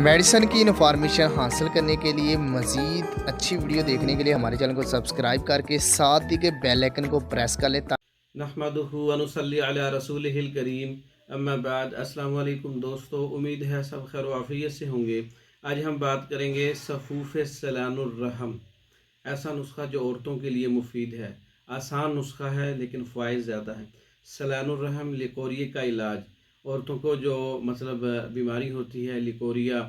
Medicine की information हासिल करने के लिए मज़ीद अच्छी वीडियो देखने के लिए हमारे चैनल को सब्सक्राइब करके साथ ही के बेल आइकन को प्रेस कर लें। नहमदुहु व नुसल्ली अला रसूलिहिल करीम अम्मा बाद। अस्सलाम वालेकुम दोस्तों, उम्मीद है सब खैर आफियत से होंगे। आज हम बात करेंगे सफ़ूफ़ सलानुर रहम। ऐसा नुस्खा जो औरतों के लिए मुफीद है, आसान नुस्खा है लेकिन फ़ायदे ज़्यादा है। सलानुर रहम लिकोरिया का इलाज। औरतों को जो बीमारी होती है, लिकोरिया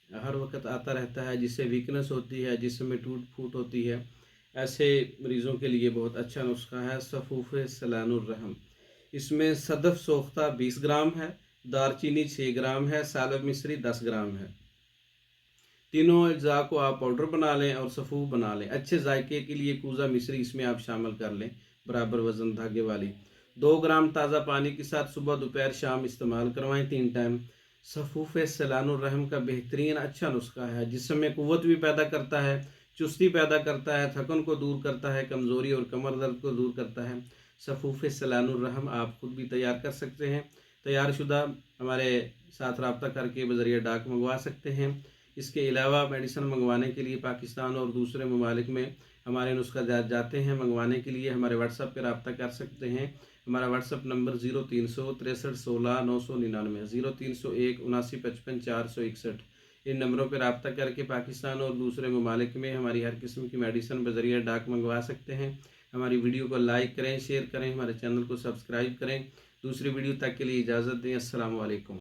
हर वक्त आता रहता है, जिससे वीकनेस होती है, जिसमें टूट फूट होती है, ऐसे मरीज़ों के लिए बहुत अच्छा नुस्खा है सफ़ूफ़ सलानुर रहम। इसमें सदफ़ सोख्ता 20 ग्राम है, दारचीनी 6 ग्राम है, सालब मिस्री 10 ग्राम है। तीनों अज्जा को आप पाउडर बना लें और सफ़ूफ़ बना लें। अच्छे जायके के लिए कूज़ा मिस्री इसमें आप शामिल कर लें, बराबर वज़न धागे वाली। 2 ग्राम ताज़ा पानी के साथ सुबह दोपहर शाम इस्तेमाल करवाएं 3 टाइम। सफ़ूफ़ सलानुर रहम का बेहतरीन अच्छा नुस्खा है, जिसमें क़ुव्वत भी पैदा करता है, चुस्ती पैदा करता है, थकन को दूर करता है, कमज़ोरी और कमर दर्द को दूर करता है। सफ़ूफ़ सलानुर रहम आप खुद भी तैयार कर सकते हैं। तैयार शुदा हमारे साथ रब्ता करके बज़रिया डाक मंगवा सकते हैं। इसके अलावा मेडिसिन मंगवाने के लिए पाकिस्तान और दूसरे ममालिक में हमारे नुस्खा जाते हैं। मंगवाने के लिए हमारे व्हाट्सएप पर रब्ता कर सकते हैं। हमारा व्हाट्सएप नंबर 036316 999 0301 7955 461। इन नंबरों पर रब्ता करके पाकिस्तान और दूसरे ममालिक में हमारी हर किस्म की मेडिसिन बज़रिया डाक मंगवा सकते हैं। हमारी वीडियो को लाइक करें, शेयर करें, हमारे चैनल को सब्सक्राइब करें। दूसरी वीडियो तक के लिए इजाज़त दें। अस्सलाम वालेकुम।